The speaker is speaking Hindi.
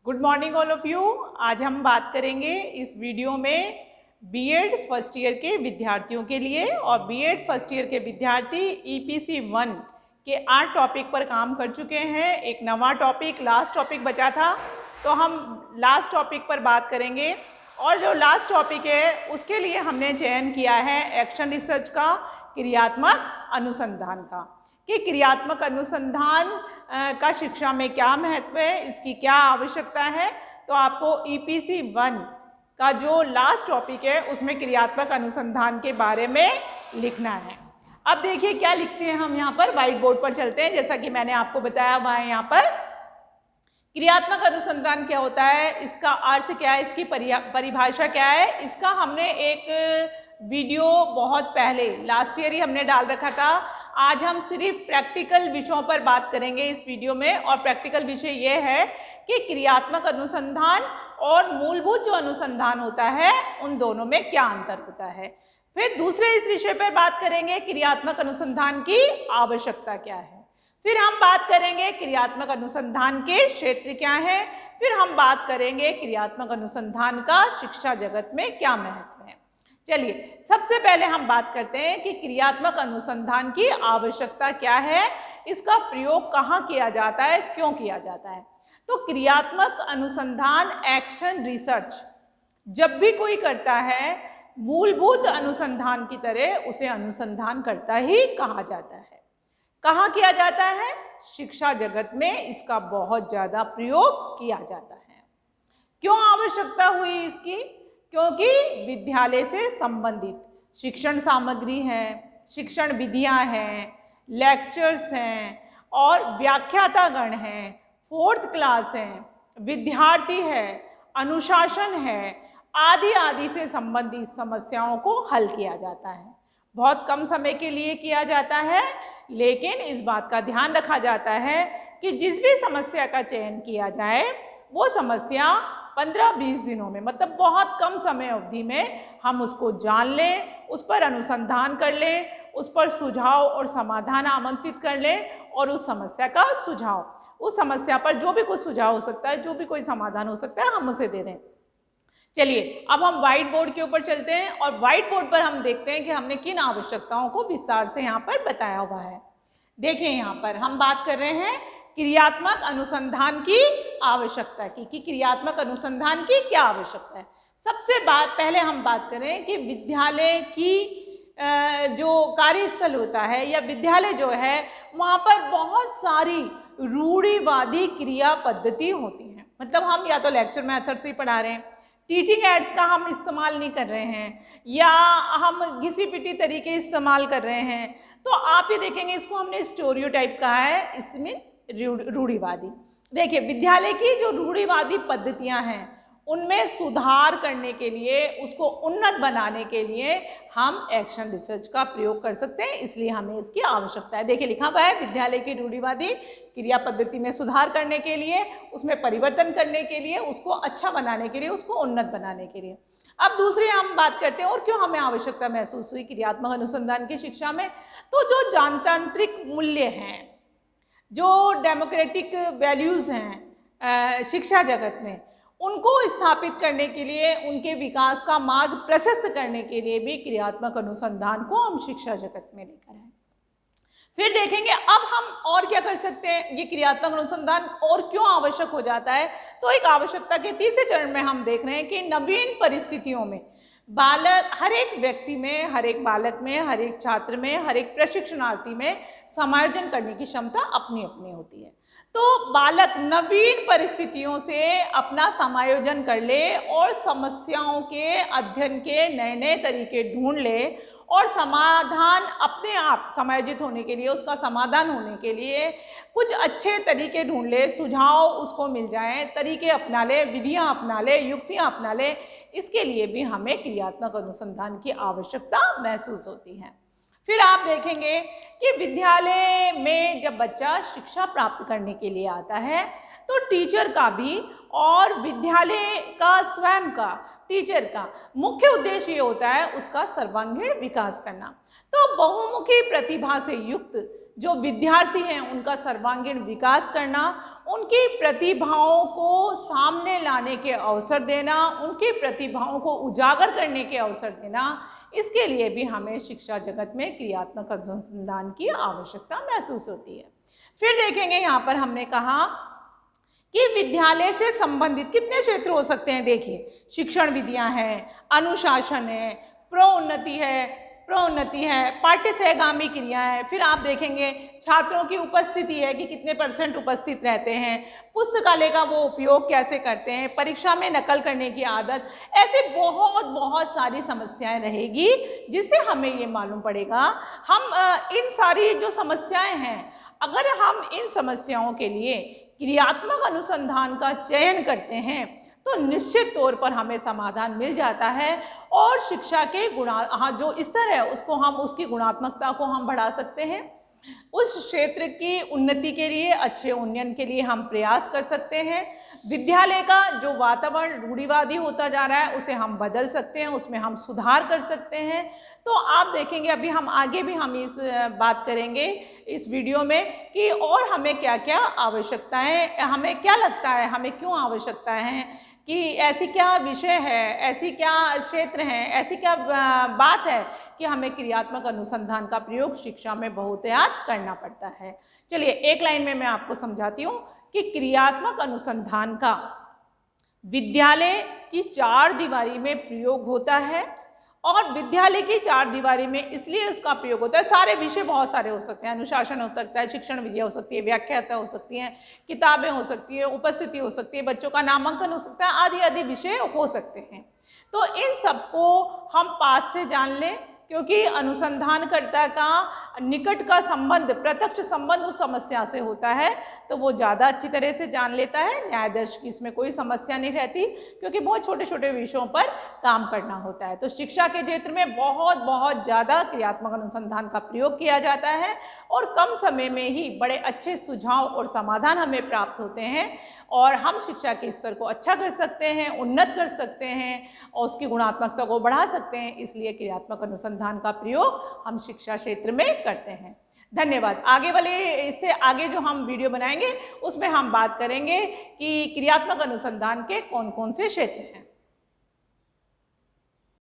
Good morning all of you. आज हम बात करेंगे इस वीडियो में बीएड फर्स्ट ईयर के विद्यार्थियों के लिए। और बीएड फर्स्ट ईयर के विद्यार्थी ईपीसी 1 के 8 टॉपिक पर काम कर चुके हैं। एक नवा टॉपिक, लास्ट टॉपिक बचा था, तो हम लास्ट टॉपिक पर बात करेंगे। और जो लास्ट टॉपिक है उसके लिए हमने चयन किया है एक्शन रिसर्च का, क्रियात्मक अनुसंधान का, कि क्रियात्मक अनुसंधान का शिक्षा में क्या महत्व है, इसकी क्या आवश्यकता है। तो आपको ईपीसी 1 का जो लास्ट टॉपिक है उसमें क्रियात्मक अनुसंधान के बारे में लिखना है। अब देखिए क्या लिखते हैं हम यहाँ पर, व्हाइट बोर्ड पर चलते हैं। जैसा कि मैंने आपको बताया हुआ है, यहाँ पर क्रियात्मक अनुसंधान क्या होता है, इसका अर्थ क्या है, इसकी परिभाषा क्या है, इसका हमने एक वीडियो बहुत पहले लास्ट ईयर ही हमने डाल रखा था। आज हम सिर्फ प्रैक्टिकल विषयों पर बात करेंगे इस वीडियो में। और प्रैक्टिकल विषय ये है कि क्रियात्मक अनुसंधान और मूलभूत जो अनुसंधान होता है उन दोनों में क्या अंतर होता है। फिर दूसरे इस विषय पर बात करेंगे क्रियात्मक अनुसंधान की आवश्यकता क्या है। फिर हम बात करेंगे क्रियात्मक अनुसंधान के क्षेत्र क्या है। फिर हम बात करेंगे क्रियात्मक अनुसंधान का शिक्षा जगत में क्या महत्व है। चलिए सबसे पहले हम बात करते हैं कि क्रियात्मक अनुसंधान की आवश्यकता क्या है, इसका प्रयोग कहाँ किया जाता है, क्यों किया जाता है। तो क्रियात्मक अनुसंधान, एक्शन रिसर्च जब भी कोई करता है, मूलभूत अनुसंधान की तरह उसे अनुसंधान करता ही कहा जाता है। कहाँ किया जाता है? शिक्षा जगत में इसका बहुत ज़्यादा प्रयोग किया जाता है। क्यों आवश्यकता हुई इसकी? क्योंकि विद्यालय से संबंधित शिक्षण सामग्री है, शिक्षण विधियां हैं, लेक्चर्स हैं और व्याख्यातागण हैं, 4th क्लास हैं, विद्यार्थी है, अनुशासन है, आदि आदि से संबंधित समस्याओं को हल किया जाता है। बहुत कम समय के लिए किया जाता है, लेकिन इस बात का ध्यान रखा जाता है कि जिस भी समस्या का चयन किया जाए वो समस्या 15-20 दिनों में, मतलब बहुत कम समय अवधि में हम उसको जान लें, उस पर अनुसंधान कर लें, उस पर सुझाव और समाधान आमंत्रित कर लें और उस समस्या का सुझाव, उस समस्या पर जो भी कुछ सुझाव हो सकता है, जो भी कोई समाधान हो सकता है, हम उसे दे दें। चलिए अब हम व्हाइट बोर्ड के ऊपर चलते हैं और व्हाइट बोर्ड पर हम देखते हैं कि हमने किन आवश्यकताओं को विस्तार से यहाँ पर बताया हुआ है। देखिए यहाँ पर हम बात कर रहे हैं क्रियात्मक अनुसंधान की आवश्यकता की, कि क्रियात्मक अनुसंधान की क्या आवश्यकता है। सबसे पहले हम बात करें कि विद्यालय की जो कार्यस्थल होता है या विद्यालय जो है, वहाँ पर बहुत सारी रूढ़िवादी क्रिया पद्धति होती हैं। मतलब हम या तो लेक्चर मेथड से ही पढ़ा रहे हैं, टीचिंग एड्स का हम इस्तेमाल नहीं कर रहे हैं, या हम घिसी पिटी तरीके इस्तेमाल कर रहे हैं। तो आप ये देखेंगे इसको हमने स्टीरियोटाइप कहा है, इसमें रूढ़िवादी। देखिए विद्यालय की जो रूढ़िवादी पद्धतियां हैं उनमें सुधार करने के लिए, उसको उन्नत बनाने के लिए हम एक्शन रिसर्च का प्रयोग कर सकते हैं, इसलिए हमें इसकी आवश्यकता है। देखिए लिखा हुआ है विद्यालय की रूढ़िवादी क्रिया पद्धति में सुधार करने के लिए, उसमें परिवर्तन करने के लिए, उसको अच्छा बनाने के लिए, उसको उन्नत बनाने के लिए। अब दूसरी हम बात करते हैं और क्यों हमें आवश्यकता महसूस हुई क्रियात्मक अनुसंधान की शिक्षा में। तो जो जनतांत्रिक मूल्य हैं, जो डेमोक्रेटिक वैल्यूज़ हैं शिक्षा जगत में, उनको स्थापित करने के लिए, उनके विकास का मार्ग प्रशस्त करने के लिए भी क्रियात्मक अनुसंधान को हम शिक्षा जगत में लेकर आए। फिर देखेंगे अब हम और क्या कर सकते हैं, ये क्रियात्मक अनुसंधान और क्यों आवश्यक हो जाता है। तो एक आवश्यकता के तीसरे चरण में हम देख रहे हैं कि नवीन परिस्थितियों में बालक, हर एक व्यक्ति में, हर एक बालक में, हर एक छात्र में, हर एक प्रशिक्षणार्थी में समायोजन करने की क्षमता अपनी अपनी होती है। तो बालक नवीन परिस्थितियों से अपना समायोजन कर ले और समस्याओं के अध्ययन के नए नए तरीके ढूंढ ले और समाधान अपने आप समायोजित होने के लिए, उसका समाधान होने के लिए कुछ अच्छे तरीके ढूंढ ले, सुझाव उसको मिल जाएं, तरीके अपना ले, विधियां अपना ले, युक्तियां अपना ले। इसके लिए भी हमें क्रियात्मक अनुसंधान की आवश्यकता महसूस होती है। फिर आप देखेंगे कि विद्यालय में जब बच्चा शिक्षा प्राप्त करने के लिए आता है तो टीचर का भी और विद्यालय का स्वयं का, टीचर का मुख्य उद्देश्य ये होता है उसका सर्वांगीण विकास करना। तो बहुमुखी प्रतिभा से युक्त जो विद्यार्थी हैं उनका सर्वांगीण विकास करना, उनकी प्रतिभाओं को सामने लाने के अवसर देना, उनकी प्रतिभाओं को उजागर करने के अवसर देना, इसके लिए भी हमें शिक्षा जगत में क्रियात्मक अनुसंधान की आवश्यकता महसूस होती है। फिर देखेंगे यहाँ पर हमने कहा कि विद्यालय से संबंधित कितने क्षेत्र हो सकते हैं। देखिए, शिक्षण विधियाँ हैं, अनुशासन है, प्रोन्नति है, पाठ्य सहगामी क्रिया है। फिर आप देखेंगे छात्रों की उपस्थिति है कि कितने % उपस्थित रहते हैं, पुस्तकालय का वो उपयोग कैसे करते हैं, परीक्षा में नकल करने की आदत, ऐसे बहुत सारी समस्याएं रहेगी जिससे हमें ये मालूम पड़ेगा हम इन सारी जो समस्याएं हैं, अगर हम इन समस्याओं के लिए क्रियात्मक अनुसंधान का चयन करते हैं तो निश्चित तौर पर हमें समाधान मिल जाता है और शिक्षा के जो स्तर है उसको हम उसकी गुणात्मकता को हम बढ़ा सकते हैं। उस क्षेत्र की उन्नति के लिए, अच्छे उन्नयन के लिए हम प्रयास कर सकते हैं। विद्यालय का जो वातावरण रूढ़िवादी होता जा रहा है उसे हम बदल सकते हैं, उसमें हम सुधार कर सकते हैं। तो आप देखेंगे अभी हम आगे भी हम इस बात करेंगे इस वीडियो में कि और हमें क्या क्या आवश्यकताएं, हमें क्या लगता है हमें क्यों आवश्यकताएं हैं, कि ऐसी क्या विषय है, ऐसी क्या क्षेत्र हैं, ऐसी क्या बात है कि हमें क्रियात्मक अनुसंधान का प्रयोग शिक्षा में बहुतायत करना पड़ता है। चलिए एक लाइन में मैं आपको समझाती हूँ कि क्रियात्मक अनुसंधान का विद्यालय की 4 दीवारी में प्रयोग होता है और विद्यालय की 4 दीवारी में इसलिए उसका प्रयोग होता है, सारे विषय बहुत सारे हो सकते हैं, अनुशासन हो सकता है, शिक्षण विधियाँ हो सकती है, व्याख्याता हो सकती हैं, किताबें हो सकती है, उपस्थिति हो सकती है, बच्चों का नामांकन हो सकता है, आदि आदि विषय हो सकते हैं। तो इन सबको हम पास से जान लें क्योंकि अनुसंधानकर्ता का निकट का संबंध, प्रत्यक्ष संबंध उस समस्या से होता है तो वो ज़्यादा अच्छी तरह से जान लेता है। न्यायाधीश की इसमें कोई समस्या नहीं रहती क्योंकि बहुत छोटे छोटे विषयों पर काम करना होता है। तो शिक्षा के क्षेत्र में बहुत ज़्यादा क्रियात्मक अनुसंधान का प्रयोग किया जाता है और कम समय में ही बड़े अच्छे सुझाव और समाधान हमें प्राप्त होते हैं और हम शिक्षा के स्तर को अच्छा कर सकते हैं, उन्नत कर सकते हैं और उसकी गुणात्मकता को बढ़ा सकते हैं। इसलिए क्रियात्मक अनुसंधान का प्रयोग हम शिक्षा क्षेत्र में करते हैं। धन्यवाद। आगे वाले इससे आगे जो हम वीडियो बनाएंगे उसमें हम बात करेंगे कि क्रियात्मक अनुसंधान के कौन कौन से क्षेत्र हैं।